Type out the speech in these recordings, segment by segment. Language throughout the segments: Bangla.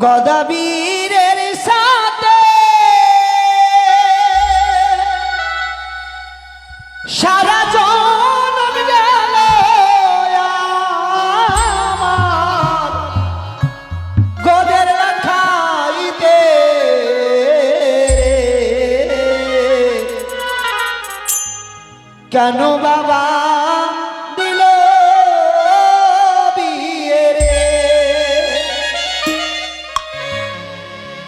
গদাবীরের সাথে সারা জনম গেল আমার গোদের রাখাইতে কেন বাবা দিল বিয়ে রে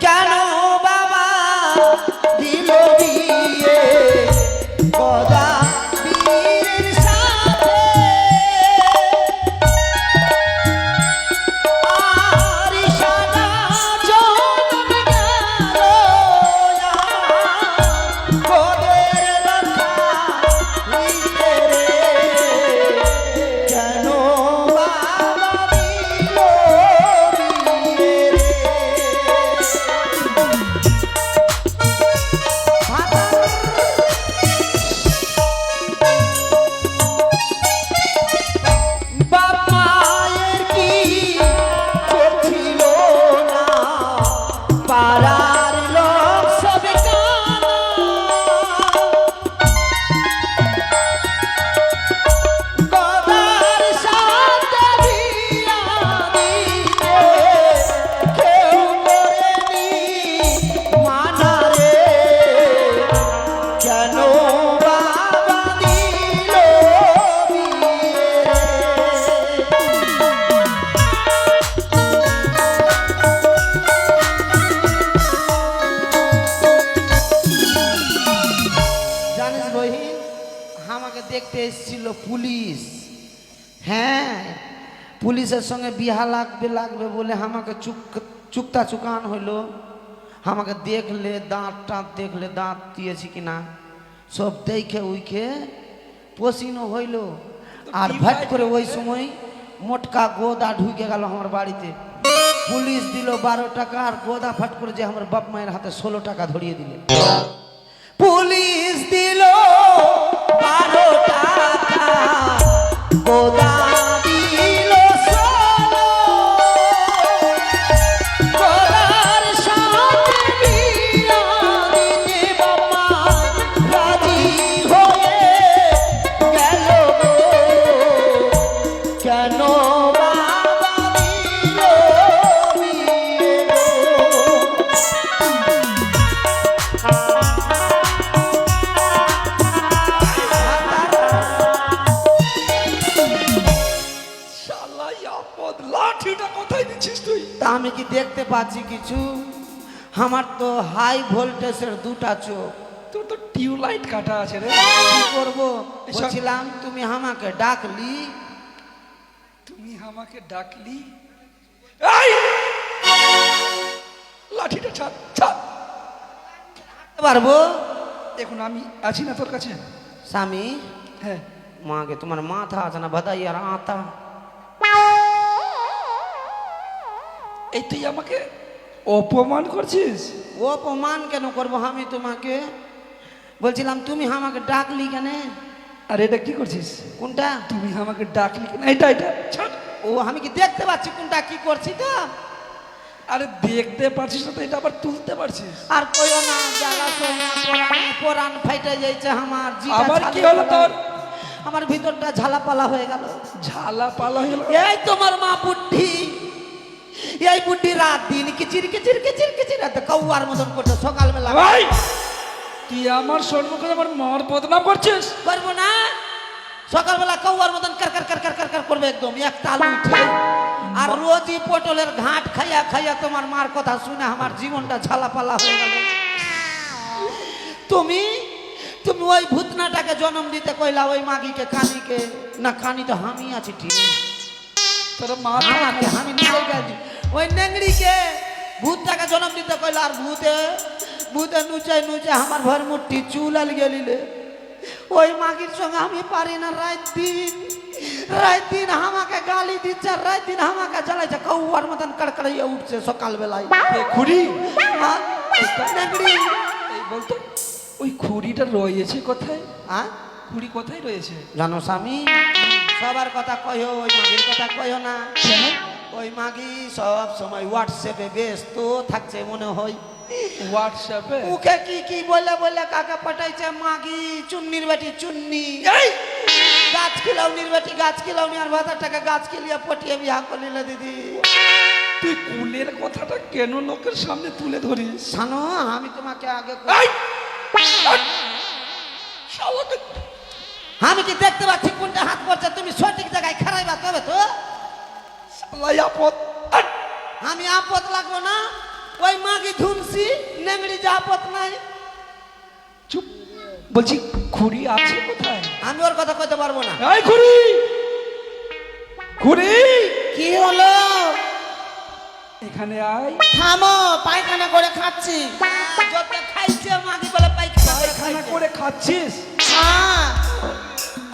কেন বাবা দিল বিয়ে গদা বীরের সাথে আর সারা জনম গেল গোদের রাখাইতে কেন বাবা দিল বিয়ে রে বাপ মায়ের কি করছিল না পাড়ার লোক সব কানা গদার সাথে বিয়া দিতে কেউ করেনি মানা রে কেন বাবা দিল বিয়ে জানিস বহিন আমাকে দেখতে এসেছিল পুলিশ। হ্যাঁ, পুলিশের সঙ্গে বিহা লাগবে বলে আমাকে চুক্তা চুকান হইলো। আমাকে দেখলে দাঁত টাঁত দেখলে দাঁত দিয়েছি কিনা সব দেখে উইখে পসিনো হইল। আর ভাট করে ওই সময় মোটকা গোদা ঢুকে গেল আমার বাড়িতে। পুলিশ দিল 12 টাকা আর গোদা ফাট করে যে আমার বাপ মায়ের হাতে 16 টাকা ধরিয়ে দিলে। পুলিশ দিল 12 টাকা গোদা দিল 16 গোদার সাথে বিয়া দিতে বাপ মা রাজি হয়ে গেল গো। কেন বাবা দিল বিয়ে গো। শালা আপদ লাঠিটা কোথায় দিছিস তুই? তা আমি কি দেখতে পাচ্ছি কিছু? আমার তো হাই ভোল্টেজের দুটা চোখ। তোর তো টিউবলাইট কাটা আছে রে। কি করবো বলছিলাম, তুমি আমাকে ডাকলি। তুমি আমাকে ডাকলি? এই লাঠিটা ছাড় ছাড়। পারবো দেখুন আমি আছি না তোর কাছে? স্বামী হ্যাঁ, মাকে তোমার মাথা আছে না বাদাই আর আতা? এই তুই আমাকে অপমান করছিস? ও অপমান কেন করবো আমি তোমাকে? বলছিলাম তুমি আমাকে ডাকলি কেন? আর এটা কি করছিস? কোনটা? তুমি আমাকে ডাকলি কেন? এটা এটা ছাড়। ও আমি কি দেখতে পাচ্ছি কোনটা কি করছি তো? আরে দেখতে পারছিস না তো এটা আবার তুলতে পারছিস? আর কইও না জ্বালা সোনা পরাণ ফাইটে যাইছে আমার জিটা আবার কি ছালে হলো তোর? আমার ভিতরটা ঝালাপালা হয়ে গেল। ঝালা পালা হয়ে গেল। এই তোমার মা বুদ্ধি, এই বুদ্ধি রাত দিন কিচির কিচির কিচির কিচির এত কৌয়ার মতন করছে সকালবেলা। এই, তুই আমার সম্মুখে আমার মার বদনাম করছিস? করবো না? সকালবেলা কৌয়ার মতন কার কার কার কার কার কার করবে একদম এক তাল উঠে। আর রোজই পটলের ঘাট খাইয়া খাইয়া তোমার মার কথা শুনে আমার জীবনটা ঝালাপালা হয়ে গেল। তুমি তুমি ওই ভূতনাটাকে জন্ম দিতে কইলা, ওই মাগিকে কানিকে না, কানি তো আমি আছি ঠিক। তোর মা আমাকে আমি নিজে গেছি ওই নেংড়িকে ভূতটাকে জন্ম দিতে কইলা। আর ভূতে ভূতে নুচে নুচে আমার ঘর মুঠি চুল আল গেলিলে। ওই মাগির সঙ্গে আমি পারি না। রাত দিন আমাকে গালি দিচ্ছে, রাত দিন আমাকে জ্বালাইছে, কৌয়ার মতন কড়কড়াইয়া উঠছে সকাল বেলায়। খুড়ি নেংড়ি এই বলতো ওই খুড়িটা রয়েছে কোথায়? হ্যাঁ খুড়ি কোথায় রয়েছে? জানো স্বামী, সবার কথা কয়ো, ওই মাগির কথা কয়ো না। কেন? ওই মাগি সব সময় হোয়াটসঅ্যাপে ব্যস্ত থাকছে মনে হয়। হোয়াটসঅ্যাপে মুখে কি কি বলে বলে কাকে পাঠাইছে মাগি চুন্নির বেটি চুন্নি, গাছ খিলাউনির বেটি গাছ খিলাউনি, আর ভাতারটাকে গাছ খিলিয়ে পটিয়ে বিয়া করলিলে দিদি। তুই কুলের কথাটা কেন লোকের সামনে তুলে ধরিস? জানো আমি তোমাকে আগে এই! শালাকে আমি কি দেখতে পাচ্ছি কোনটা হাত পড়ছে, তুমি সঠিক জায়গায় খারাইবা তবে তো। শালাই আপদ। আমি আপদ লাগবো না, ওই মাগি ধুনসি নেংড়ি যা আপদ নাই। চুপ, বলছি খুড়ি আছে কোথায়? আমি ওর কথা কইতে পারবো না। এই খুড়ি, খুড়ি কি হলো? এখানে আয়। থামো, পায়খানা করে খাচ্ছি। যত খাইছে মাগি বলে পায়খানা করে পায়খানা খাইছে। করে খাচ্ছিস? হ্যাঁ,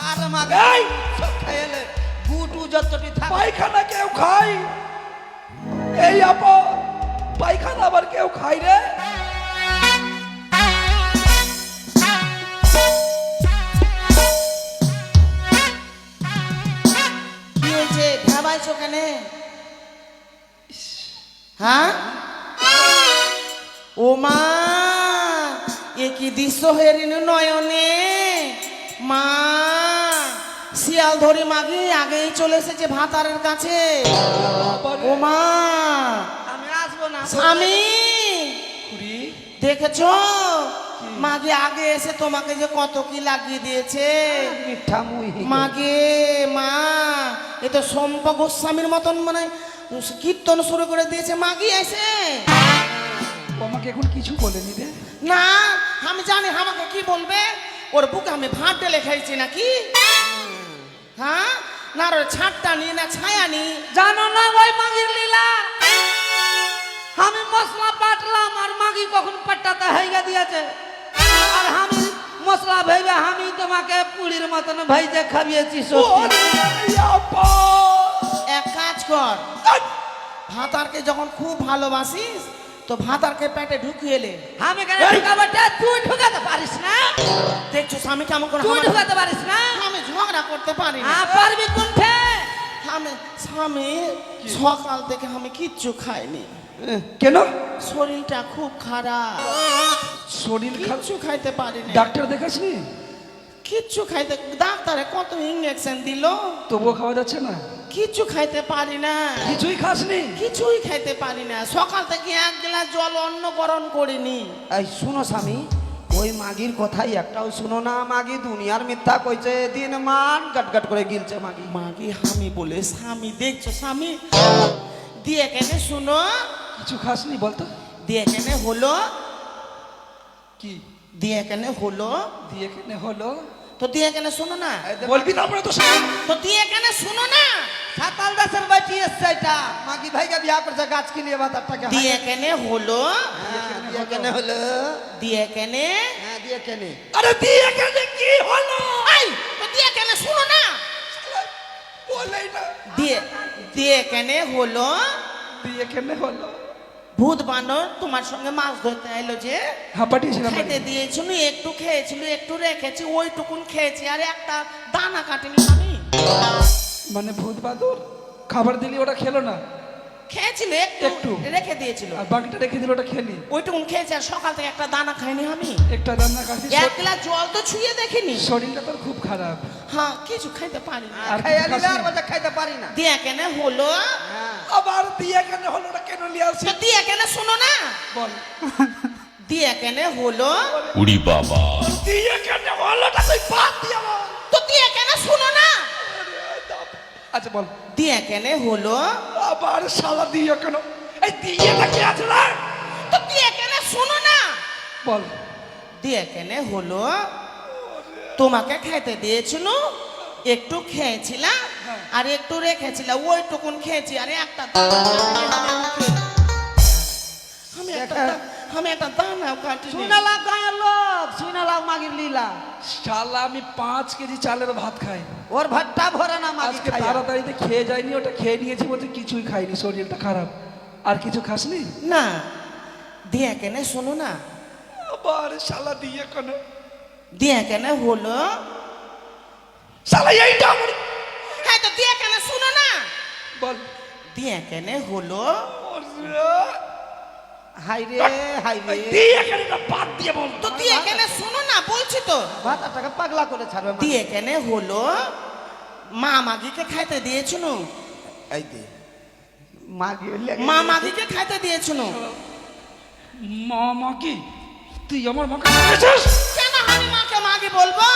আর মাগি এই! সব খাইলে গুটু যতটি থাকে। পায়খানা কেউ খায়? এই আপা, পায়খানা আবার কেউ খায় রে? কি হয়েছে? ভাবাইছো কেন? হ্যাঁ, ও মা, এ কি দৃশ্য হেরিন নয়নে? মা, শিয়াল ধরে মাগি আগেই চলে এসেছে ভাতারের কাছে। ও মা, আমি আসবো না। স্বামী, খুড়ি দেখেছো মাগে আগে এসে তোমাকে যে কত কি লাগিয়ে দিয়েছে। মিঠা মুই মাগে মা, এ তো শম্পা গোস্বামীর মতন মানে কীর্তন শুরু করে দিয়েছে মাগি এসে। ও আমাকে এখন কিছু বলেনি রে। না, আমি জানি আমাকে কি বলবে। ওর বুকে আমি ভাত ঢেলে খাইছি নাকি? হ্যাঁ, না ওর ছাদটা নি না ছায়া নি। জানো না ওই মাগির লীলা? আমি মশলা পাটলাম আর মাগি কখন পাট্টাতে হইয়া দিয়েছে, আর আমি মশলা ভেবে আমি তোমাকে পুলির মতন ভাইজে খাইয়েছি। সত্যি এই আপা! এক কাজ কর, ভাতারকে যখন খুব ভালোবাসিস তো ভাতারকে পেটে ঢুকিয়ে এলে। আমি কেন ঢুকাবটা? তুই ঢুকাতে পারিস না? দেখছো স্বামী কেমন করে তুই হামার- ঢুকাতে পারিস না? আমি ঝগড়া করতে পারি না। পারবি কোনঠে? আমি স্বামী সকাল থেকে আমি কিচ্ছু খাইনি, কেন? শরীরটা খুব খারাপ, শরীর খারাপ? কিচ্ছু খাইতে পারি না। ডাক্তার দেখাসনি? কিচ্ছু খাইতে, ডাক্তারে কত ইঞ্জেকশন দিল, তবুও খাওয়া যাচ্ছে না? কিচ্ছু খাইতে পারি না, কিছুই খাসনি? কিছুই খাইতে পারি না। সকাল থেকে এক গ্লাস জল অন্ন গরম করিনি। এই শুনো স্বামী, ওই মাগির কথাই একটাও শুনো না। মাগি দুনিয়ার মিথ্যা কইছে, দিন মান গটগট করে গিলছে মাগি। মাগি আমি বলে স্বামী, দেখছো স্বামী দিয়ে কেনে শুনো, কিছু খাসনি বলতো? দিয়ে কেনে হলো, কি দিয়ে কেনে হলো, দিয়ে কেনে হলো? তো দিয়ে কেনে শুনো না, বলবি তারপরে তো শোন। তো দিয়ে কেনে শুনো না, সাতাল দাসের বাটি এসছে এটা। মাগি ভাইকে বিয়া করছে গাছ কিলিয়ে ভাতারটাকে। দিয়ে কেনে হলো, দিয়ে কেনে হলো? দিয়ে কেনে, হ্যাঁ দিয়ে কেনে। আরে দিয়ে কেনে কি হলো? এই তো দিয়ে কেনে শুনো না, বলেই না। দিয়ে দিয়ে কেনে হলো। দিয়ে কেনে হলো? ভূত বানর তোমার সঙ্গে মাছ ধরতে এলো যে, হ্যাঁ পাঠিয়েছিলাম। খাইতে দিয়েছিল, একটু খেয়েছিল, একটু রেখেছি, ওইটুকুন খেয়েছি, আর একটা দানা কাটিনি আমি। মানে ভূত বাদর খাবার দিলি ওটা খেলো না, খেয়েছিল একটু, একটু। রেখে দিয়েছিল, আর বাকিটা রেখে দিল ওটা খেলি? ওইটুকুন খেয়েছি, আর সকাল থেকে একটা দানা খাইনি আমি। একটা রান্না খাচ্ছিস? এক গ্লাস জল তো ছুঁয়ে দেখিনি। শরীরটা তোর খুব খারাপ। হ্যাঁ, কিছু খাইতে পারি না। আর খাইয়া কিছু দিলে আর খাসনি? বলছে খাইতে পারি না। দিয়ে কেনে হলো, হ্যাঁ আবার দিয়ে কেনে হলো? ওটা কেন নিয়ে আসি? তো দিয়ে কেনে শুনো না, বল। দিয়ে কেনে হলো, উড়ি বাবা দিয়ে কেনে হলোটা তুই বাদ দিয়ে বল। তো দিয়ে কেনে শুনো না, আচ্ছা বল। দিয়ে কেনে হলো, আবার শালা দিয়ে কেন? এই দিয়েটা কি আছে না? তো দিয়ে কেনে শুনো না, বল। দিয়ে কেনে হলো, তোমাকে খাইতে দিয়েছিল, একটু খেয়েছিলাম, আর একটু রেখেছিলাম, ওইটুকুন খেয়েছি, আর একটা আমি একটা দানাও কাটিনি। শুনালাম গায়ের লোক, শুনালাম মাগির লীলা। শালা আমি 5 কেজি চালের ভাত খাই, ওর ভাতটা ভরে না মাগি আজকে খাইয়া। তাড়াতাড়িতে খেয়ে যায়নি, ওটা খেয়ে নিয়েছি বলতে কিছুই খাইনি, শরীরটা খারাপ। আর কিছু খাসনি? না, দিয়ে কেনে শোনো না, আবার শালা দিয়ে কেন? দিয়ে কেনে হলো, শালা এইটা আমার। হ্যাঁ তো দিয়ে কেনে শুনো না, বল। দিয়ে কেনে হলো হাই রে হাই রে দিয়ে এখানে না, বাদ দিয়ে বল। তো দিয়ে কেনে শোনো না বলছি তো ভাতাটাকে পাগলা করে ছাড়বে মা। দিয়ে কেনে হলো মা মাগিকে খাইতে দিয়েছিল এই দে মাগি হইলে মা মাগিকে খাইতে দিয়েছিল মা কি তুই আমার মাকে মেরেছিস? কেন আমি মাকে মাগি বলবো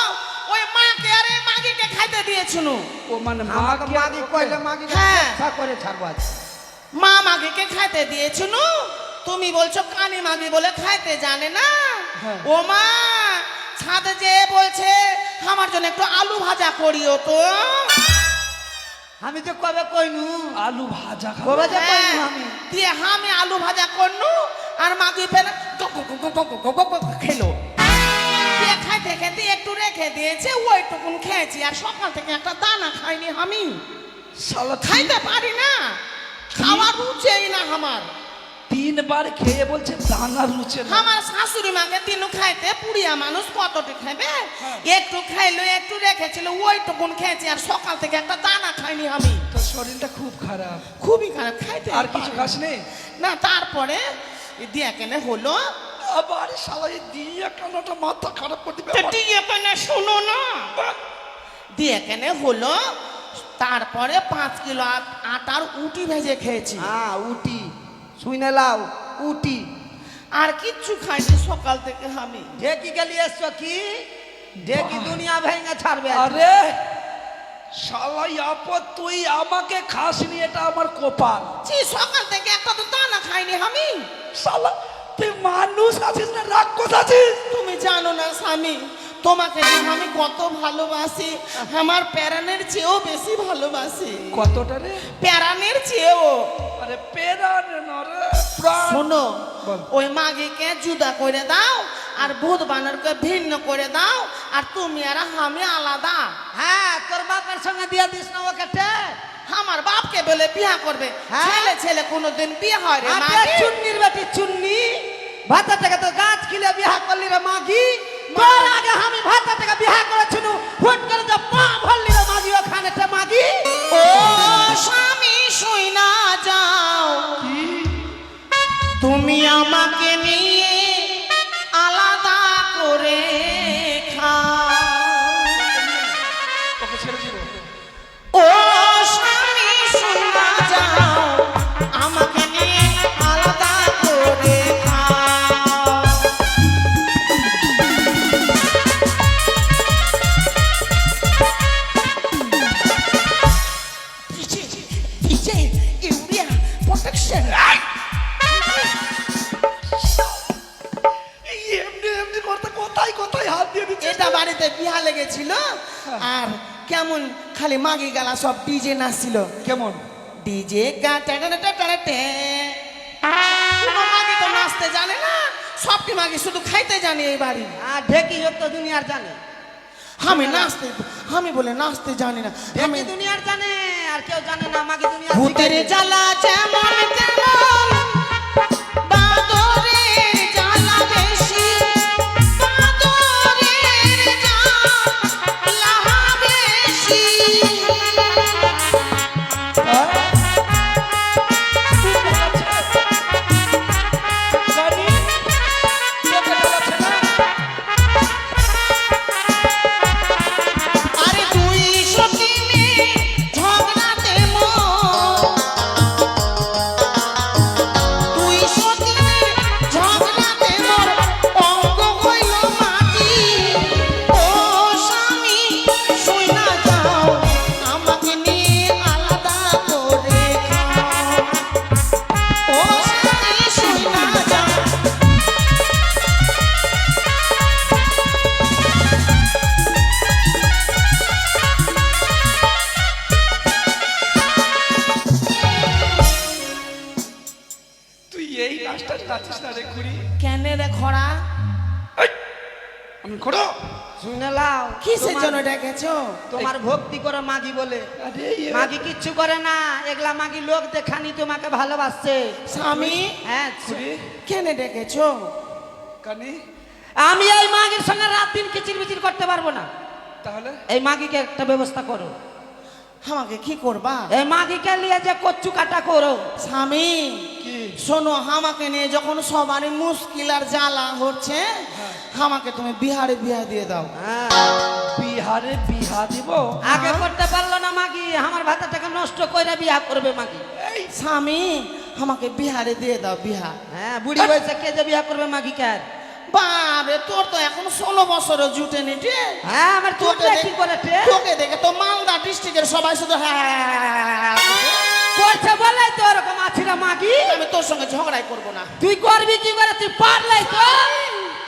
ওই মাকে আরে মাগিকে খাইতে দিয়েছিল ও মানে আমাকে মাগি কইলে মাগি হ্যাঁ। করে ছাড়বো আজ। মা মাগিকে খাইতে দিয়েছিল তুমি বলছো কানি মাগি বলে খাইতে জানে না হ্যাঁ। ও মা ছাদে যে বলছে আমার জন্য একটু আলু ভাজা করিও তো আমি তো কবে কইনু আলু ভাজা খাবো। কবে যে কইনু হ্যাঁ, আমি দিয়ে আমি আলু ভাজা করনু আর মাগি ফের খেলো দিয়ে খাইতে খেতে একটু রেখে দিয়েছে ওইটুকুন খেয়েছি আর সকাল থেকে একটা দানা খাইনি আমি শালা খাইতে পারি না খাওয়া রুচেই না আমার 3 বার খেয়ে বলছে দানা রুচে না। আমার শাশুড়ি মাকে দিনু খাইতে পুড়িয়া মানুষ কতটি খাবে একটু খাইলো একটু রেখেছিল ওইটুকুন খেয়েছি আর সকাল থেকে একটা দানা খাইনি আমি তোর শরীরটা খুব খারাপ। খুবই খারাপ খাইতে আর কিছু খাস নেই? না তারপরে দিয়া কেনে হলো আবার শালা এই দিয়ে কানাটা মাথা খারাপ করে দিবে তো আমার। দিয়ে কেনে শুনো না দিয়ে কেনে হলো তারপরে 5 কিলো আটার উটি ভেজে খেয়েছি হ্যাঁ উটি শুনে লাও উটি আর কিচ্ছু খাইনি সকাল থেকে আমি ঢেকি গেলি এসছো কি ঢেকি দুনিয়া ভেঙে ছাড়বে আজ। আরে শালা আপদ তুই আমাকে খাসনি, এটা আমার কপাল। ছি সকাল থেকে একটা তো দানা খাইনি আমি শালা তুই মানুষ আছিস না রাক্ষস আছিস? তুমি জানো না স্বামী তোমাকে যে আমি কত ভালোবাসি আমার প্যারানের চেয়েও বেশি ভালোবাসি কতটা রে? প্যারানের চেয়েও আরে পেরান না রে, প্রাণ। শোনো বল। ওই মাগিকে জুদা করে দাও আর ভূত বানরকে ভিন্ন করে দাও আর তুমি আর আমি আলাদা হ্যাঁ তোর বাপের সঙ্গে দিয়ে দিস না ওকে টে। আমার বাপকে বলে বিয়া করবে হ্যাঁ? ছেলে ছেলে কোনোদিন বিয়ে হয় রে আরে মাগি চুন্নির বেটি চুন্নি ভাতা থেকে তো গাছ কিলে বিয়া করলি রে মাগি তোর আগে আমি ভাতা থেকে বিয়া করেছিনু হুট করে যে পা ভরলি রে মাগি ওখানে তে মাগি ও স্বামী শুই না যাও তুমি আমাকে নিয়ে আলাদা করে খাও ওকে ছেড়ে দিব। ও স্বামী শুই না যাও আমাকে নিয়ে আলাদা করে খাও পিছে ইউরিয়া প্রোটেকশন এই এমনি এমনি করতে কোথায় কোথায় হাত দিয়ে দিচ্ছে। এটা বাড়িতে বিহা লেগেছিল আর কেমন খালি মাগি গালা সব ডিজে নাচছিল কেমন? ডিজে কোনো মাগি তো নাচতে জানে না সবটি মাগি শুধু খাইতে জানে এই বাড়ি আর ঢেকি যত দুনিয়ার জানে আমি বলে নাচতে জানি না আমি ঢেকি দুনিয়ার জানে আর কেউ জানে না মাগি দুনিয়ার ভূতের জ্বালা যেমন তেমন বাদরের জ্বালা বেশি বাদরের জ্বালা বেশি জানি? তোকে বলেছে না? আরে তুই সতীনে ঝগড়াতে তুই সতীনে ঝগড়াতে মোর অঙ্গ হইল মাটি ও স্বামী শুই না যাও আমাকে নিয়ে আলাদা করে খাও ও স্বামী শুই না যাও তুই এই নাচটা নাচিস না রে খুড়ি। কেন রে খরা এই, আমি খোড়ো। শুনে লাও কিসের তোমার- জন্য ডেকেছো তোমার ভক্তি করে মাগি বলে আরে এ মাগি কিচ্ছু করে না এগুলা মাগি লোক দেখানি তোমাকে ভালোবাসছে স্বামী হ্যাঁ খুড়ি কেন ডেকেছো কানি আমি এই মাগির সঙ্গে রাত দিন কিচির মিচির করতে পারবো না তাহলে এই মাগিকে একটা ব্যবস্থা করো আমাকে কি করবা? এই মাগিকে নিয়ে যে কচ্ছু কাটা করো। স্বামী কি শোনো, আমাকে নিয়ে যখন সবারই মুশকিল আর জ্বালা হচ্ছে, আমাকে তুমি বিহারে বিয়া দিয়ে দাও। হ্যাঁ, বিহারে বিহা দিব? আগে করতে পারলো না মাগি, আমার ভাতাটাকে নষ্ট কইরা বিয়া করবে মাগি। এই স্বামী আমাকে বিহারে দিয়ে দাও, বিহার। হ্যাঁ, বুড়ি হয়েছে, কে যে বিয়া করবে মাগি কার? বারে, তোর তো এখন 16 বছরও জুটে নিটে। হ্যাঁ, আমার তোকে কি করে টে? তোকে দেখে তো মালদা ডিস্ট্রিক্টের সবাই শুধু হ্যাঁ করছে বলে তো ওরকম আছিরা মাগি। আমি তোর সঙ্গে ঝগড়াই করবো না। তুই করবি কি করে? তুই পারলাই তো,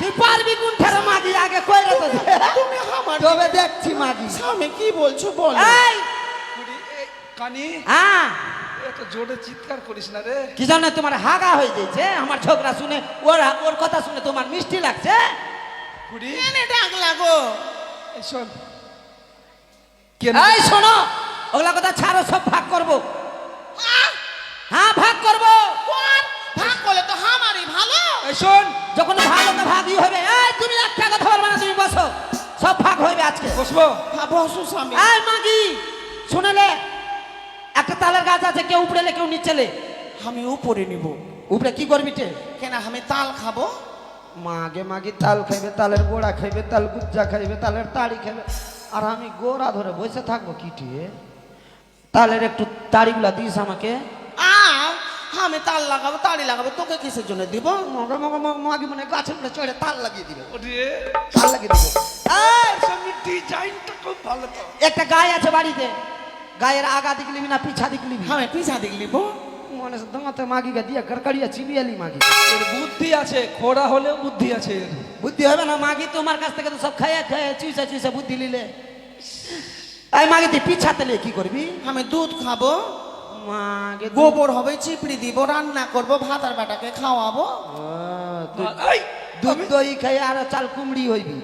তুই পারবি কোন ঠারে মাগি আগে কইরা তো দে। তুমি আমার তবে দেখছি মাগি। স্বামী কি বলছো বল। এই কুড়ি, এই কানি হ্যাঁ, এত জোরে চিৎকার করিস না রে। কি জানো তোমার হাগা হয়ে যাচ্ছে আমার ঝগড়া শুনে, ওর কথা শুনে তোমার মিষ্টি লাগছে? কুড়ি, কেন ডাক লাগো? এই শোন, কেন এই শোনো, ওগুলা কথা ছাড়ো, সব ভাগ করবো। হ্যাঁ, ভাগ করবো। কোন ভাগ করলে তো আমারই ভালো। এই শোন, যখন ভালো তো ভাগই হবে। এই তুমি একটা কথা বলবা না, তুমি বসো, সব ভাগ হইবে আজকে। বসবো? হ্যাঁ বসো স্বামী। এই মাগি শুনেলে, একটা তালের গাছ আছে, কেউ উপরেলে কেউ নিচেলে। আমি উপরে নিব। উপরে কি করবি টে? কেন আমি তাল খাবো? মাগে মাগি তাল খাইবে, তালের গোড়া খাইবে, তাল গুজ্জা খাইবে, তালের তাড়ি খাইবে, আর আমি গোড়া ধরে বসে থাকবো কি টিয়ে? তালের একটু তাড়িগুলা দিস আমাকে। আমি তাল লাগাবো, তাড়ি লাগাবো, তোকে কিসের জন্য দিব? মাগি মনে গাছের উপরে চড়ে তাল লাগিয়ে দিবে, ওরে, তাল লাগিয়ে দিবে। এই, সঙ্গে ডিজাইনটা খুব ভালো তো। একটা গায়ে আছে বাড়িতে, গায়ের আগা দিক লিবি না পিছা দিক লিবি? আমি পিছা দিক লিব। মনে দাঁতে মাগিকে দিয়ে কড়কড়িয়া চিবিয়ালি মাগি। এর বুদ্ধি আছে, খোড়া হলেও বুদ্ধি আছে এর। বুদ্ধি হবে না মাগি? তোমার কাছ থেকে তো সব খাইয়া খাইয়া চুইসা চুইসা বুদ্ধি লিলে। এই মাগি তুই পিছাতে লিয়ে কি করবি? আমি দুধ খাবো, মাগে গোবর হবে, চিপড়ি দিব, রান্না করব, ভাত আর বাটাকে খাওয়াবো। এই, দুধ দই খাই আর চাল কুমড়ি হইবি।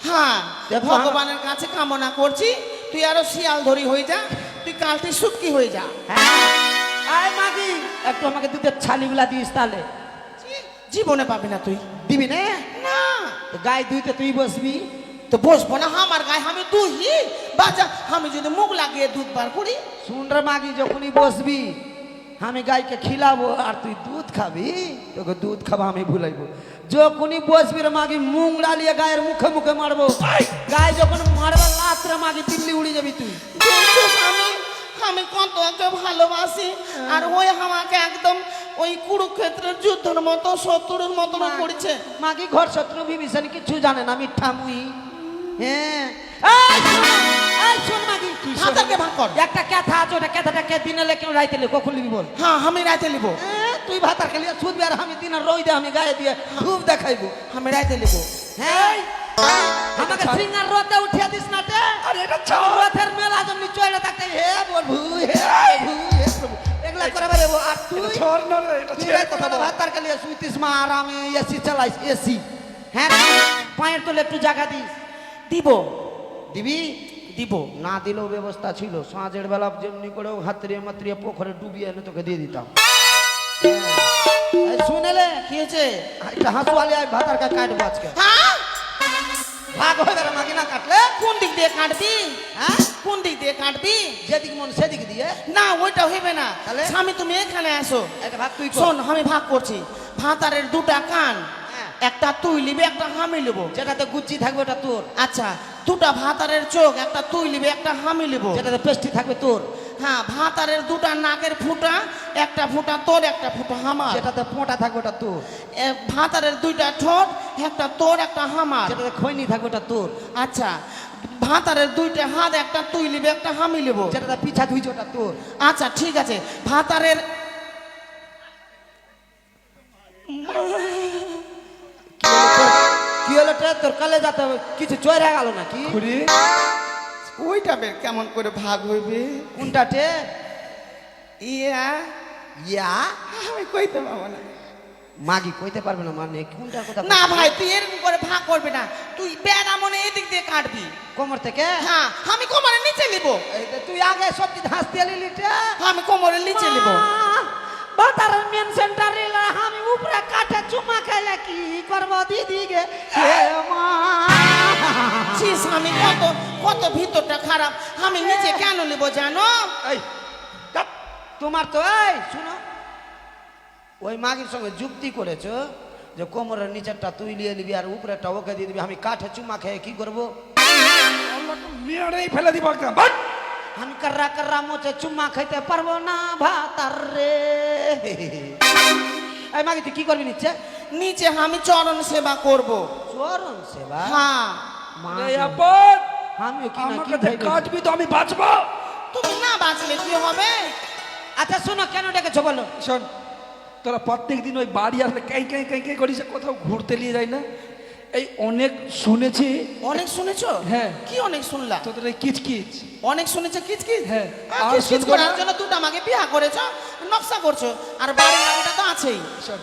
হ্যাঁ, দেখো, ভগবানের কাছে কামনা করছি তুই আরো শিয়াল ধরি হয়ে যা, তুই কালটি সুটকি হয়ে যা। হ্যাঁ, এই মাগি একটু আমাকে দুধের ছালিগুলা দিস তাহলে। জীবনে পাবি না তুই। দিবি না? না তো গায়ে দুইতে তুই বসবি। তো বসবো না আমার গায়ে, আমি দুহি বাজা, আমি যদি মুখ লাগিয়ে দুধ বার করি। শুন রে মাগি, যখনই বসবি আমি গাইকে খিলাবো আর তুই দুধ খাবি, তোকে দুধ খাবো আমি ভুলাইবো। যখনই বসবি রে মাগি, মুংড়া লিয়ে গায়ের মুখে মুখে মারবো। গায়ে যখন মারবা লাত রে মাগি, দিল্লি উড়ে যাবি তুই। দেখছিস আমি কত ওকে ভালোবাসি, আর ওই আমাকে একদম ওই কুরুক্ষেত্রের যুদ্ধের মতো শত্রুর মতো করেছে। মাগি ঘর শত্রু বিভীষণ কিছু জানে না, মিঠা মুই। হ্যাঁ, এই শোন মাগি, ভাতাকে ভাগ কর। একটা ক্যাথা আছে, ওটা ক্যাথাটাকে দিনে কেউ রাইতে লে কখন লিবি বল? হ্যাঁ আমি রাইতে লিব। তুই ভাতার খেলি শুধবি আর আমি দিনে রই দে, আমি গায়ে দিয়ে খুব দেখাইবো। আমি রাইতে লিব। হ্যাঁ, আমাকে সিঙ্গার রথে উঠিয়ে দিস না তে। আরে এটা ছাড়। রথের মেলা জন্য চলে থাকতে হে প্রভু, হে প্রভু, হে প্রভু এগুলা করে বেরোবো। আর তুই ছাড় না রে, এটা ছেড়ে কথা বল। ভাতার খেলি শুইতিস মা, আর আমি এসি চালাইস, এসি। হ্যাঁ, পায়ের তোলে একটু জায়গা দিস। দিব দিবি? দিব না দিলেও ব্যবস্থা ছিল, সাঁঝের বেলা যেমনি করেও হাতড়িয়ে মাতড়িয়ে পোখরে ডুবিয়ে এনে তোকে দিয়ে দিতাম। শুনেলে কি হয়েছে? একটা হাঁসুয়ালি আমি ভাতার কাছে কাটবো আজকে। হ্যাঁ, ভাগ হয়ে গেল মাগি না কাটলে। কোন দিক দিয়ে কাটবি? হ্যাঁ, কোন দিক দিয়ে কাটবি? যেদিক মন সেদিক দিয়ে। না ওইটা হইবে না। তাহলে? স্বামী তুমি এখানে আসো। একটা ভাগ তুই কর। শোন, আমি ভাগ করছি। ভাতারের দুটা কান, হ্যাঁ। একটা তুই লিবি, একটা আমি লিব। যেটাতে গুচ্ছি থাকবে ওটা তোর, আচ্ছা, দুটা ভাতারের চোখ, একটা তুই লিবি, একটা আমি লিব। যেটাতে পেস্টি থাকবে তোর, হ্যাঁ, ভাতারের দুটা নাকের ফুটা, একটা ফুটা তোর, একটা ফুটা আমার। যেটাতে পোঁটা থাকবে ওটা তোর, ভাতারের দুইটা ঠোঁট, একটা তোর, একটা আমার। যেটাতে খৈনি থাকবে ওটা তোর, আচ্ছা, ভাতারের দুইটা হাত, একটা তুই লিবি, একটা আমি লিব। যেটাতে পিছা ধুইছে ওটা তোর। আচ্ছা ঠিক আছে, ভাতারের কি হলো রে? তোর কালে যাতে কিছু চয়রা গেল নাকি? খুড়ি, ওইটা বের কেমন করে ভাগ হইবে? কোনটাতে? ইয়া ইয়া আমি কইতে পারবো না। মাগি কইতে পারবে না মানে কোনটার কথা? না ভাই, তুই এরকম করে ভাগ করবি না, তুই বেড়া মনে এদিক দিয়ে কাটবি। কোমর থেকে? হ্যাঁ, আমি কোমরের নিচে নিব। এই যে তুই আগে সব দিন হাসতে এলি রে। আমি কোমরের নিচে নিব। বাতার মেন সেন্টার এলা আমি উপরে কাটে চুমা খাইয়া কি করব দিদি গে? হে মা, ছিস, আমি কত কত ভিতরটা খারাপ, আমি নিচে কেন নেবো জানো? এই ধ্যাৎ, তোমার তো এই শুনো, ওই মাগির সঙ্গে যুক্তি করেছো যে কোমরের নিচেরটা তুই নিয়ে নিবি আর উপরেরটা ওকে দিয়ে দিবি, আমি কাঠে চুমা খেয়ে কি করবো? আল্লাহকে মেরেই ফেলে দিব একদম। বাট! আমি কার্রা কার্রা মোচে চুম্মা খাইতে পারবো না ভাতার রে। এই মাগি তুই কি করবি নিচে? নিচে আমি চরণ সেবা করব। চরণ সেবা? হ্যাঁ। মা এই আপদ, আমিও কি না আমার কি কাছে ভেবে- কাটবি তো আমি বাঁচবো। তুমি না বাঁচলে কি হবে? আচ্ছা শোনো, কেন ডেকেছো বলো? শোন, তোরা প্রত্যেক দিন ওই বাড়ি আসলে কাই কাই কাই কাই করিস, কোথাও ঘুরতে নিয়ে যায় না? এই অনেক শুনেছি। অনেক শুনেছো? হ্যাঁ। কি অনেক শুনলা? তোদের এই কিচকিচ। অনেক শুনেছো কিচকিচ? হ্যাঁ। আর আর কিচকিচ শুনবো করার না? জন্য দুটো আমাকে বিয়া করেছো, নকশা করছো, আর বাড়ির গাড়িটা তো আছেই। শোন,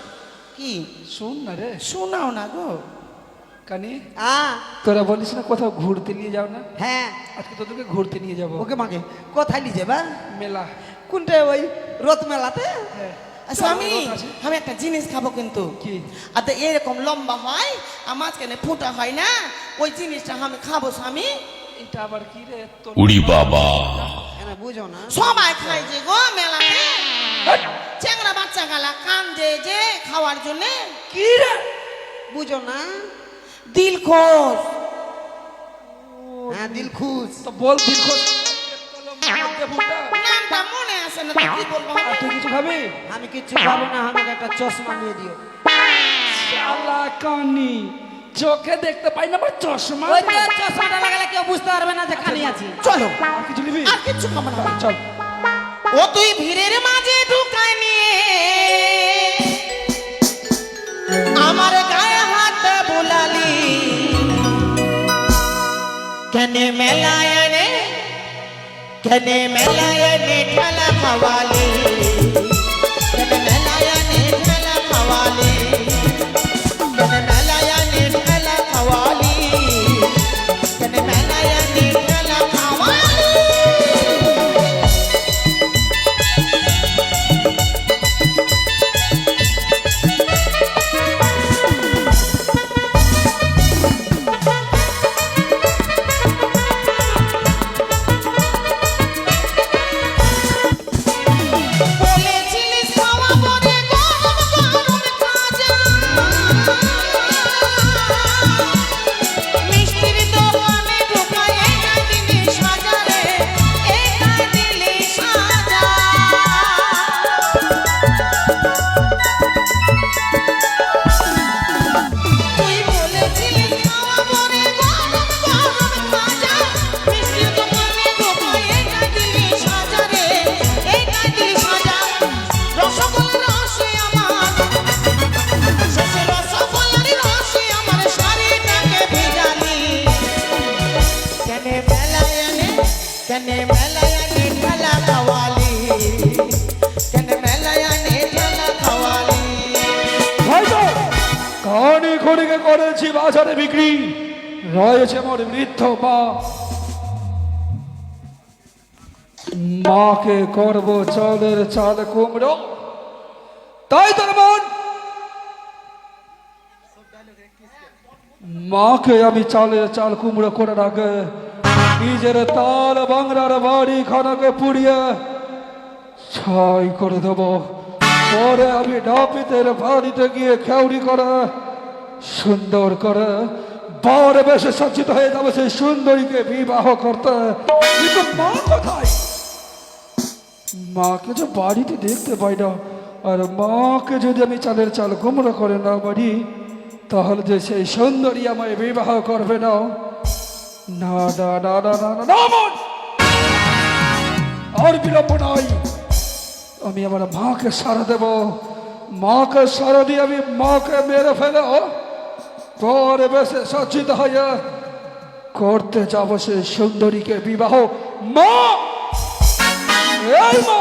কি শোন না রে শোনাও না গো? কানি, আ তোরা বলিস না কোথাও ঘুরতে নিয়ে যাও না? হ্যাঁ। আজকে তোদেরকে ঘুরতে নিয়ে যাবো। ওকে মাগে কোথায় নিয়ে যাবা? মেলা। কোনটা? ওই রথ মেলাতে? হ্যাঁ। আচ্ছা, আমি একটা জিনিস খাবো কিন্তু। কি? আর তো এরকম লম্বা হয় আর মাঝখানে ফুটা হয় না, ওই জিনিসটা আমি খাবো স্বামী। এটা আবার কি রে? তোর উড়ি বাবা কেন বুঝো না? সবাই খায় যে গো মেলাতে, চ্যাংড়া বাচ্চা গালা কান্দে যে খাওয়ার জন্য। কি রে? বুঝো না? দিল খোশ। হ্যাঁ, দিল খুশ। তো বল দিল খোশ। নামটা মনে আসে না, তো কি বলবো আর তুই কিছু খাবি? আমি কিচ্ছু খাবো না, আমাকে একটা চশমা নিয়ে দিও। শালা কানি, চোখে দেখতে পাই না আবার চশমা। ওই যে চশমাটা লাগালে কেউ বুঝতে পারবে না যে কানি আছি। চলো, আর কিছু নিবি? আর কিচ্ছু খাবো না। চল। ও তুই ভিড়ের মাঝে ঢুকায় নিয়ে আমার গায়ে হাত বুলালি, কেনে মেলায় নে, কেনে মেলায় নে ঠেলা খাওয়ালি, কেনে মেলায় নে ঠেলা খাওয়ালি, কেনে মেলায় নে ঠেলা খাওয়ালি, কেনে মেলায় নে ঠেলা খাওয়ালি। বলেছিলিস খাওয়া পরে গরম গরম খাজা, মিষ্টির দোকানে ঢোকায় একা দিলি সাজা রে, একা দিলি সাজা। তুই বলেছিলিস খাওয়া পরে গরম গরম খাজা, মিষ্টির দোকানে ঢোকায় একা দিলি সাজা রে, একা দিলি সাজা। রসগোল্লার রসে আমার, শেষে রসগোল্লার রসে আমার শাড়িটাকে ভেজালি, কেনে মেলায় এনে, কেনে মেলায় এনে ঠেলা খাওয়ালি, কেনে মেলায় এনে ঠেলা খাওয়ালি। হয়তো কানে খড়িকে করেছি বাজারে বিক্রি, রয়েছে মোর বৃদ্ধ মা, মাকে করব চালের চাল কুমড়ো। তাই তোর মন, মাকে আমি চালের চাল কুমড়ো করে রাখে নিজের তাল বাংলার বাড়ি খানাকে পুড়িয়ে ছাই করে দেবো। পরে আমি নাপিতের বাড়িতে গিয়ে খেউড়ি করে সুন্দর করে বর বেশে সজ্জিত হয়ে যাবো সেই সুন্দরীকে বিবাহ করতে। কিন্তু মা কোথায়? মাকে যে বাড়িতে দেখতে পাই না, আর মাকে যদি আমি চালের চাল কুমড়ো করে না পারি, তাহলে যে সেই সুন্দরী আমায় বিবাহ করবে না। না না না না না না না মন! আর বিলম্ব নাই, আমি আমার মাকে সারা দেব। মাকে সারা দিয়ে আমি মাকে মেরে ফেলে পরে বেশে সজ্জিত হয়ে করতে যাবো সে সুন্দরীকে বিবাহ। মা, এই মা!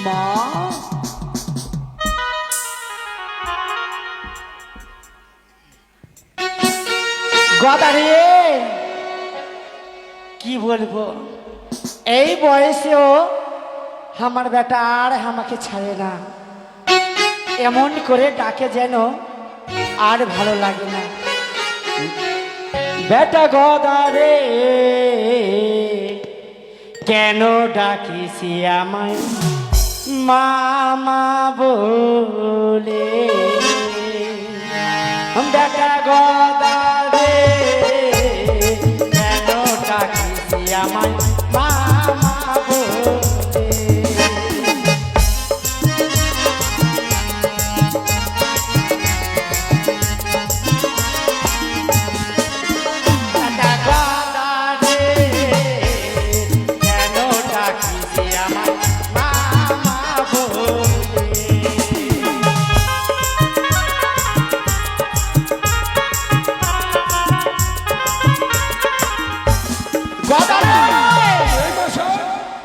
মা, গদারে কি বলবো, এই বয়সেও আমার বেটা আর আমাকে ছাড়ে না। এমন করে ডাকে যেন আর ভালো লাগে না। বেটা গদারে কেন ডাকিস আমায় মামা বলে? বেটা গদারে কেন ডাকিস আমায় মামা বলে?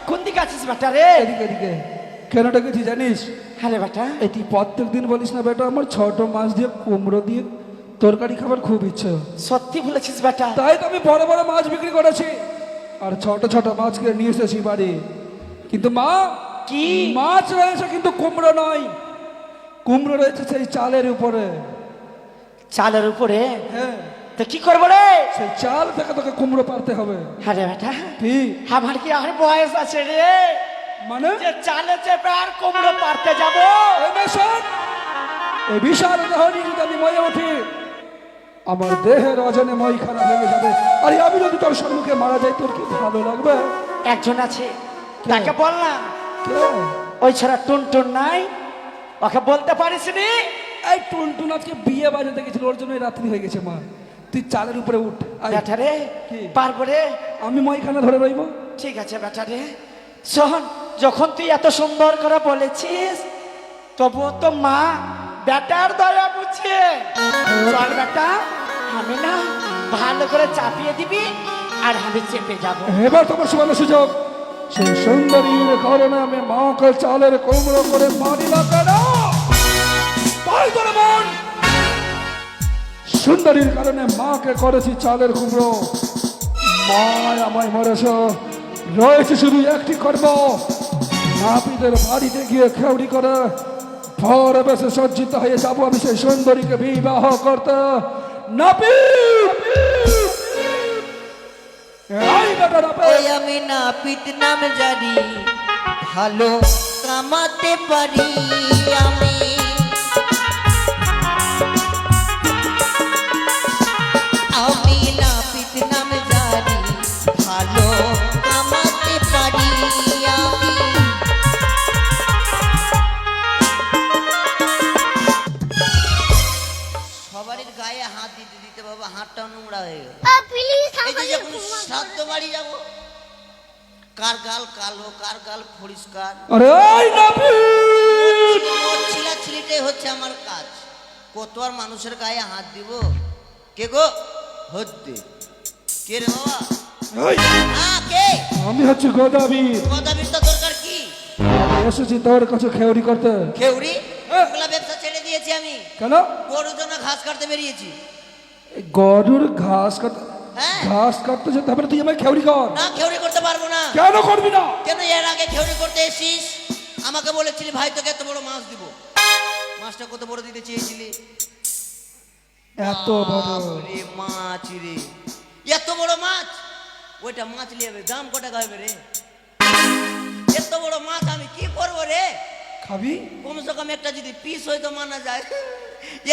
কোন দিকে আছিস বেটা রে? এদিকে এদিকে। কেন ডেকেছি জানিস? হ্যাঁ রে বেটা। এই তুই প্রত্যেক দিন বলিস না বেটা আমার ছোট মাছ দিয়ে কুমড়ো দিয়ে তরকারি খাবার খুব ইচ্ছে। সত্যি বলেছিস বেটা। তাই তো আমি বড় বড় মাছ বিক্রি করেছি আর ছোট ছোট মাছকে নিয়ে এসেছি বাড়ি। কিন্তু মা, কি মাছ রয়েছে কিন্তু কুমড়ো নয়। কুমড়ো রয়েছে সেই চালের উপরে। চালের উপরে? হ্যাঁ, তো কি করবো রে? সেই চাল থেকে তোকে কুমড়ো পারতে হবে। হ্যাঁ রে বেটা। কি আমার কি আর বয়স আছে রে মানে? যে চালে চেপে আর কুমড়ো পারতে যাবো? এই নে শোন, এই বিশাল দেহ নিয়ে যদি আমি ময়ে উঠি আমার দেহের অজানে মইখানা ভেঙে যাবে। আর আমি যদি তোর সম্মুখে মারা যাই তোর কি ভালো লাগবে? একজন আছে, তাকে বললাম। কে? ওই ছাড়া টুনটুন নাই, ওকে বলতে পারিস নি? এই টুনটুন আজকে বিয়ে বাজাতে গেছিল, ওর জন্য রাত্রি হয়ে গেছে। মা তুই চালের উপরে উঠ। আয়। বেটা রে কি? পারবো রে? আমি মইখানা ধরে রইব। ঠিক আছে বেটা রে। শোন, যখন তুই এত সুন্দর করে বলেছিস তবুও তো মা বেটার দয়া বুঝছে। চল বেটা, আমি না ভালো করে চাপিয়ে দিবি আর আমি চেপে যাব। এবার তোমার সুবর্ণ সুযোগ। সেই সুন্দরীর কারণে আমি মাকে চালের কুমড়ো করে মারি না কেন? তাই তোর মন সুন্দরীর কারণে মাকে করেছি চালের কুমড়ো। মা আমায় মরেছ, রয়েছে শুধু একটি কর্ম, নাপিতের বাড়িতে গিয়ে খেউড়ি করে ভরে বেশে সজ্জিত হয়ে যাবো আমি সেই সুন্দরীকে বিবাহ করতে। নাপিত! এই বেটা নাপিত! ওই আমি নাপিত নাম জানি, ভালো কামাতে পারি আমি। আমি নাপিত নাম জানি, ভালো কামাতে পারি আমি। সবারই গায়ে হাত দিতে দিতে বাবা হাতটা নোংরা হয়ে গেল। এই যে যখন শ্রাদ্ধ বাড়ি যাব, কার গাল কালো কার গাল পরিষ্কার, আরে এই নাপিত! ছিলাছিলিটাই হচ্ছে আমার কাজ। কত আর মানুষের গায়ে হাত দিব? কে গো? হদ্দে কে রে বাবা? এই, হ্যাঁ কে? আমি হচ্ছে গদাবীর। গদাবীর তো দরকার কি? আমি এসেছি তোর কাছে খেউরি করতে। খেউরি? হ্যাঁ। ওগুলা ব্যবসা ছেড়ে দিয়েছি আমি। কেন? গরুর জন্য ঘাস কাটতে বেরিয়েছি। এই গরুর ঘাস কাটতে? হ্যাঁ। ঘাস কাটতে যেতে হবে না, তুই আমায় খেউরি কর। না, খেউরি করতে পারবো না। কেন করবি না? কেন? এর আগে খেউরি করতে এসিস, আমাকে বলেছিলি ভাই তোকে এত বড় মাছ দিব। মাছটা কত বড় দিতে চেয়েছিলি? এত বড় বাপরে মাছ রে, এত বড় মাছ। ওইটা মাছ নিয়ে দাম কত টাকা হবে রে? এত বড় মাছ আমি কি করবো রে? খাবি? কমসে কম একটা যদি পিস হয়তো মানা যায়।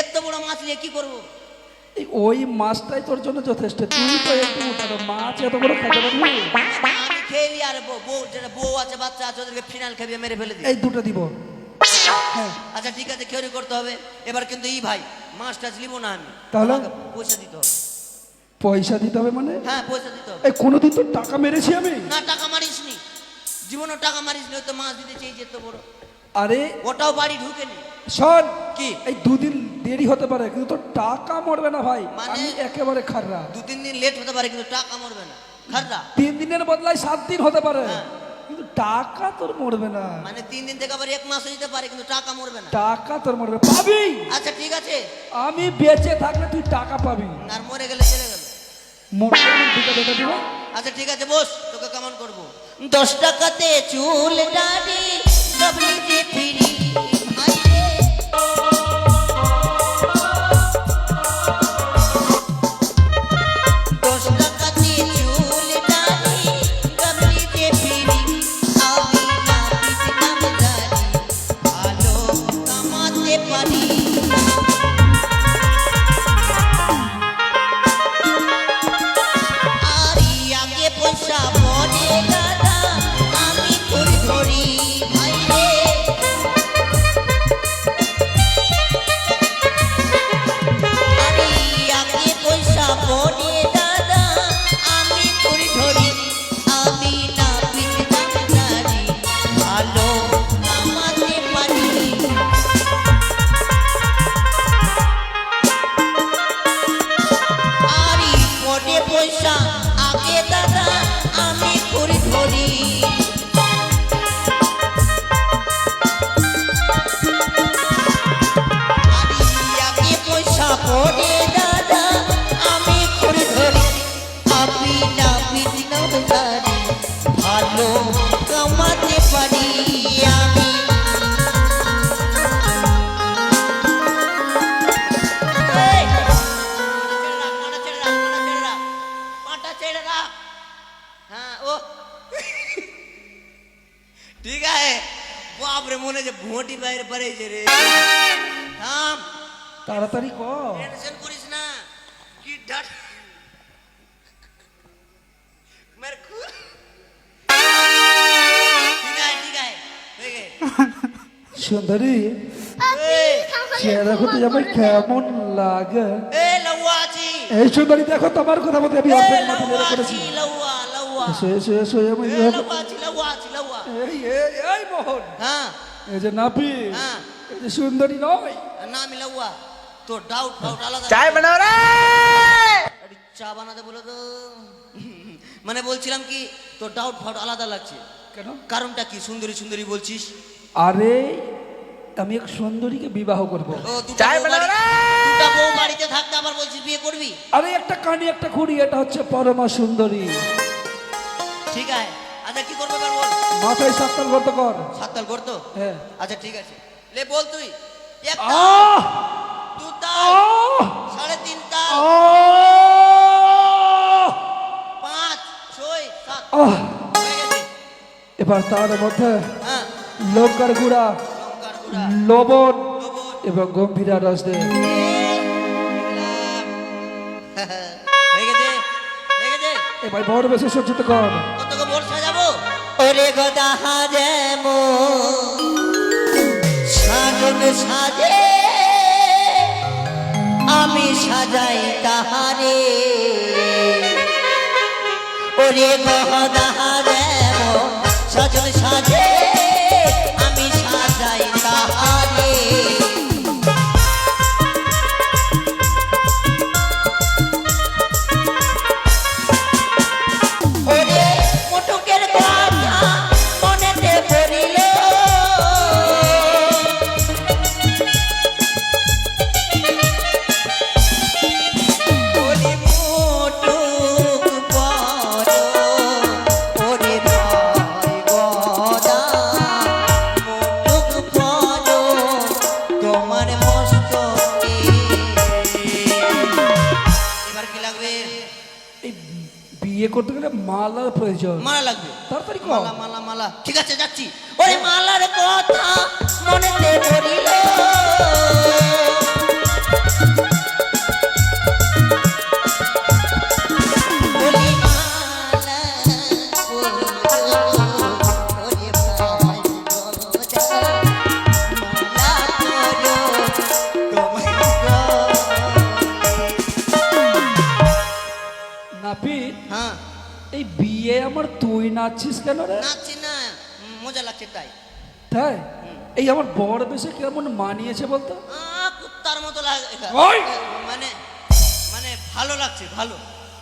এত বড় মাছ নিয়ে কি করবো? এই ওই মাছটাই তোর জন্য যথেষ্ট। তুই তো একটু মোটা, মাছ এত বড় খেতে পারবি? আমি খেলি আর বউ যেটা বউ আছে বাচ্চা আছে ওদেরকে ফিনাল খাইয়ে মেরে ফেলে দিই। এই দুটো দিব। হ্যাঁ। আচ্ছা ঠিক আছে, খেউরি করতে হবে। এবার কিন্তু এই ভাই মাছ টাছ নিবো না আমি। তাহলে? আমাকে পয়সা দিতে হবে। পয়সা দিতে হবে মানে? হ্যাঁ পয়সা দিতে হবে। এই কোনোদিন তো টাকা মেরেছি আমি? না টাকা মারিস নি, জীবনও টাকা মারিস নি। ওই তো মাছ দিতে চেয়েছে এত বড়, আরে ওটাও বাড়ি ঢুকেনি। শোন, কি? এই দুদিন দেরি হতে পারে কিন্তু তোর টাকা মরবে না ভাই। মানে? আমি একেবারে খাররা। 2-3 দিন লেট হতে পারে কিন্তু টাকা মরবে না। খাররা 3 দিনের বদলায় 7 দিন হতে পারে, হ্যাঁ। কিন্তু টাকা তোর মরবে না। মানে 3 দিন থেকে আবার 1 মাস হয়ে যেতে পারে কিন্তু টাকা মরবে না। টাকা তোর মরবে, পাবি। আচ্ছা ঠিক আছে, আমি বেঁচে থাকলে তুই টাকা পাবি। আর মরে গেলে চলে গেল। মোটা দিকে দেখে দিব। আচ্ছা ঠিক আছে বস, তোকে কেমন করবো? 10 টাকাতে চুল দাড়ি সব নিজে ফিরি। হায় রে পারি। আরে আগে পয়সা পরে দাদা আমি ধরি ধরি ভাই রে। আরে আগে পয়সা পরে দাদা আমি ধরি ধরি। আমি না জানি ভালো কামাতে পারি। আরে পরে পয়সা আগে দাদা আমি ধরি ধরি। আগে পয়সা পরে দাদা আমি ধরি ধরি। আমি না জানি ভালো কামাতে পারি। আমি এই, মাটা ছেড়ে রাখ, মাটা ছেড়ে রাখ। হ্যাঁ ও ঠিক আছে। বাপরে মনে যে ভোটি বাইরে পড়েছে রে। থাম, তাড়াতাড়ি কর। টেনশন করিস না। কি ডাট মেরে খুব ঠিক আছে ঠিক আছে হয়ে গে। সুন্দরী এই, চেহারা করতে আমার কেমন লাগে। এই লউয়া আছি, এই সুন্দরী দেখো তোমার কথা মতো আমি এই অর্ধেক মাথা লউয়া নেড়ে আছি, করেছি। লউয়া লউয়া এসো এসো এসো আমি এই লউয়া আছি, লউয়া আছি, লউয়া। এই মোহন, হ্যাঁ এই যে নাপি, হ্যাঁ এই যে সুন্দরী নয়। না আমি লউয়া। তোর ডাউট ফাউট আলাদা। চায় বানাও রে। আরে চা বানাতে বলো তো। মানে বলছিলাম কি তোর ডাউট ফাউট আলাদা লাগছে। কেন? কারণটা কি? সুন্দরী সুন্দরী বলছিস। আরে আমি এক সুন্দরীকে বিবাহ করব। ও দুটা চায় বউ বানাও রে। দুটা বউ বাড়িতে থাকতে আবার বলছিস বিয়ে করবি? আরে একটা কানি একটা খুঁড়ি, এটা হচ্ছে পরমা সুন্দরী। ঠিক আছে। আচ্ছা কি করবে এবার বল। মাথায় সাততাল করতে কর। সাততাল করতো? হ্যাঁ। আচ্ছা ঠিক আছে, লে বল তুই। এক তাল, আহ দু তাল, আহ সাড়ে তিন তাল, আহ 5, 6, 7 আহ হয়ে গেছে। এবার তার মধ্যে হ্যাঁ লঙ্কার গুঁড়া, লঙ্কার গুঁড়া, লবণ লবণ, এবং গম্ভীরা রস দে। হয়ে গেছে হয়ে গেছে। এবার বড় বেশি সজ্জিত কর। কতকে বল সাজাবো? ওরে গদা হাজে মো সাজন সাজে আমি সাজাই তাহারে। ওরে গদা হাজে মো সাজন সাজে আমি সাজাই তাহারে। ওরে মোটকের কথা মনেতে পড়িল, ওরে মোটক বড়, ওরে ভাই গদা মোটক বড় তোমার মস্তকে। এবার কি লাগবে? এই বিয়ে করতে গেলে মালার প্রয়োজন। মালা লাগবে। তাড়াতাড়ি কর। মালা মালা মালা ঠিক আছে যাচ্ছি। ওরে মালার কথা মনেতে ধরিল, বলি মালা পরিল, ওরে ভাই গদা মালা পরো তোমার গলে। নাপি, হ্যাঁ এই বিয়ে আমার তুই নাচছিস কেন রে? নাচছি না, মজা লাগছে তাই। তাই এই আমার বড় বেশে কেমন মানিয়েছে বলতো? কুত্তার মতো লাগে। ওই! মানে মানে ভালো লাগছে ভালো।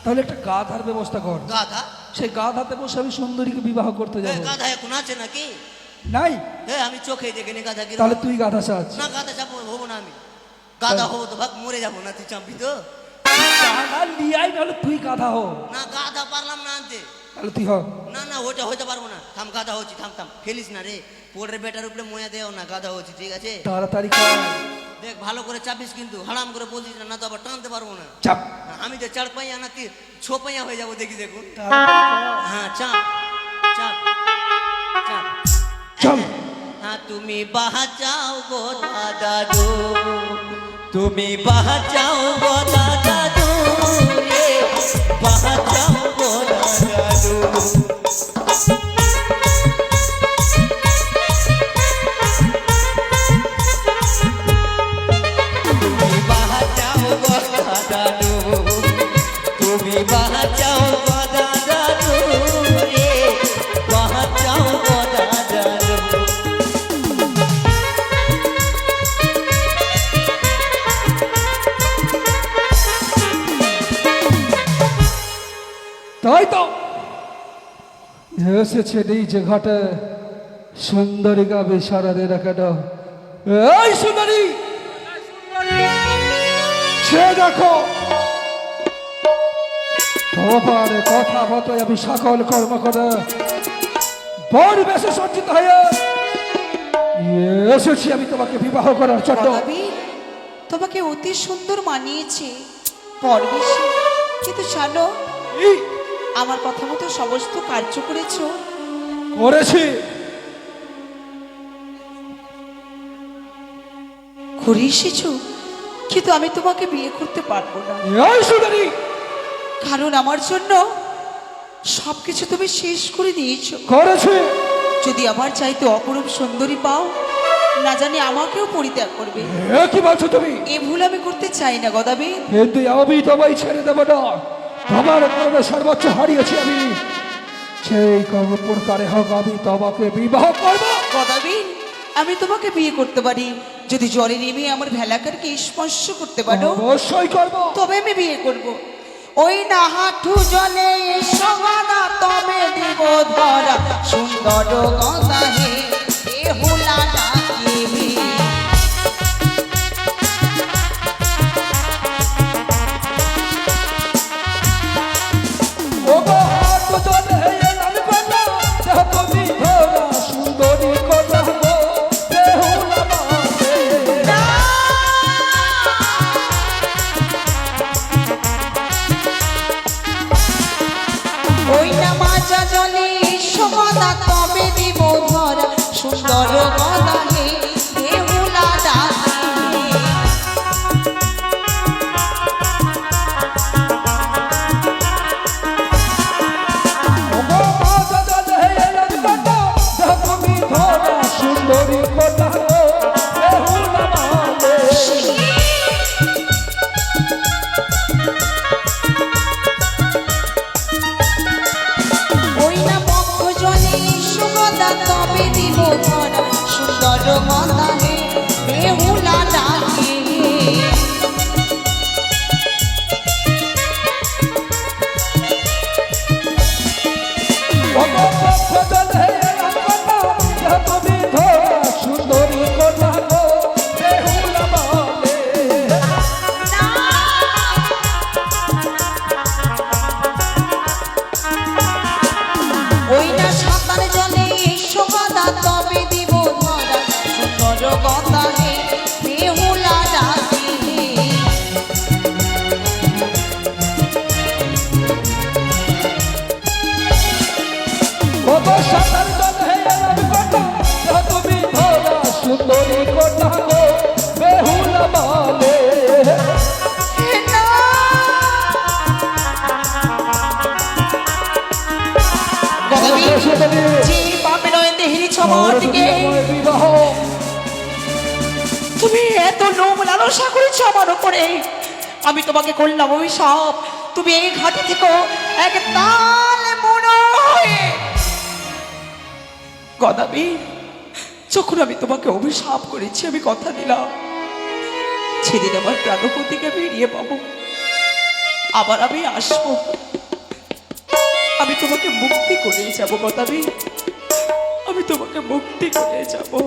তাহলে একটা গাধার ব্যবস্থা কর। গাধা? সেই গাধাতে বসে আমি সুন্দরীকে বিবাহ করতে এ, যাব। গাধা এখন আছে নাকি? নাই? আমি চোখে দেখিনি গাধা কি। তাহলে তুই গাধা সাজ। না গাধা চাপো হবো না আমি। গাধা হবো তো ভাগ মরে যাবো না, তুই চাপবি তো। গাধা লিয়াই, নাহলে তুই গাধা হো। না গাধা পারলাম না আনতে। তাহলে তুই হ। না না ওটা হইতে পারবো না। থাম গাধা হচ্ছি, থাম থাম ফেলিস না রে। পোড়ের বেটার উপরে ময়া দেও না, গাধা হচ্ছি ঠিক আছে। তাড়াতাড়ি কর। দেখ ভালো করে চাপিস কিন্তু, হারাম করে বলছিস না, না তো আবার টানতে পারবো না। চাপ। আমি তো 4 পাইয়া না 6 পাইয়া হয়ে যাবো দেখি দেখুন। তাড়াতাড়ি কর। হ্যাঁ চাপ চাপ চাপ। চল। হ্যাঁ তুমি বাঁচাও গো দাদু, তুমি বাঁচাও গো দাদু রে, বাঁচাও গো দাদু। তুমি বাঁচাও গো দাদু, তুমি বাঁচাও গো দাদু রে, বাঁচাও গো দাদু। তাই তো এসেছে নিচে ঘাটে সুন্দরী গাবে সারা রে রাখা। এই সুন্দরী, সে দেখো তোমার কথা মতো আমি সকল কর্ম করে বড় বেশি সজ্জিত হয়ে এসেছি আমি তোমাকে বিবাহ করার জন্য। কদাবীর, তোমাকে অতি সুন্দর মানিয়েছে পরবেশে, কিন্তু জানো এই, আমার কথা মতো সমস্ত কার্য করেছো। করেছি, ঘুরে এসেছো, কিন্তু আমি তোমাকে বিয়ে করতে পারবো না, এই সুন্দরী, কারণ আমার জন্য সবকিছু তুমি শেষ করে দিয়েছো। করেছি। যদি আমার চাইতে অপরূপ সুন্দরী পাও, না জানি আমাকেও পরিত্যাগ করবে। এ কি বলছো তুমি? এ ভুল আমি করতে চাই না গদাবীর। কিন্তু আমি তোমায় ছেড়ে দেবো না। তোমার কারণে সর্বোচ্চ হারিয়েছি আমি, সেই প্রকারে হোক আমি তোমাকে বিবাহ করবো। গদাবীর, আমি তোমাকে বিয়ে করতে পারি যদি জলে নেমে আমার ভেলাকারকে স্পর্শ করতে পারো, অবশ্যই করবো। তবে আমি বিয়ে করব। ওই না হাঁটু জলে সগানা তবে দিব ধরা সুন্দর গদা হে এ হুলা ডাকি হে। ও গো হাত জলে এলান বানা, দেহ তুমি ধরা সুন্দরী কথা গো, দেহুলা মাঝে। ওই না মাজা জলে সগানা তবে দিব ধরা সুন্দর গদা হে এ হুলা ডাকি হে। ও গো হাত জলে এলান বানা, দেহ তুমি ধরা সুন্দরী কথা গো, দেহুলা মাঝে। ওই না বক্ষ জলে সুগন্ধা তবে দিব ধরা সুন্দর গন্ধা হে বেহুলা ডাকে হে। ও গো পক্ষ জলে এলান বানা, দেহ তুমি ধরা সুন্দরী কথা গো, দেহুলা মাঝে। ওই না সাঁতার জলে সুগন্ধা তবে দিব ধরা সুন্দর গন্ধা হে বেহুলা ডাকে হে। ও গো সাঁতার জলে এলান বানা, দেহ তুমি ধরা সুন্দরী কথা গো, বেহুলা মাঝে। হে না। গদাবীর, যে পাপে নয়ন হেরিছ আমার দিকে, বিবাহ তুমি এত লোভ লালসা করেছো আমার উপরে, আমি তোমাকে করলাম অভিশাপ। তুমি এই ঘাটে থেকে এক তাল মনে হয়ে গদাবীর, যখন আমি তোমাকে অভিশাপ করেছি আমি কথা দিলাম সেদিন আমার প্রাণপতিকে বেরিয়ে পাবো, আবার আমি আসবো, আমি তোমাকে মুক্তি করে যাবো গদাবীর, আমি তোমাকে মুক্তি করে যাবো।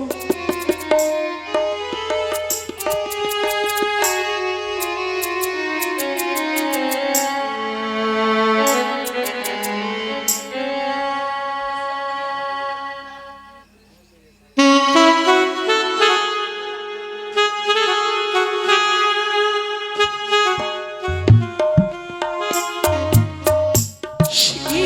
সে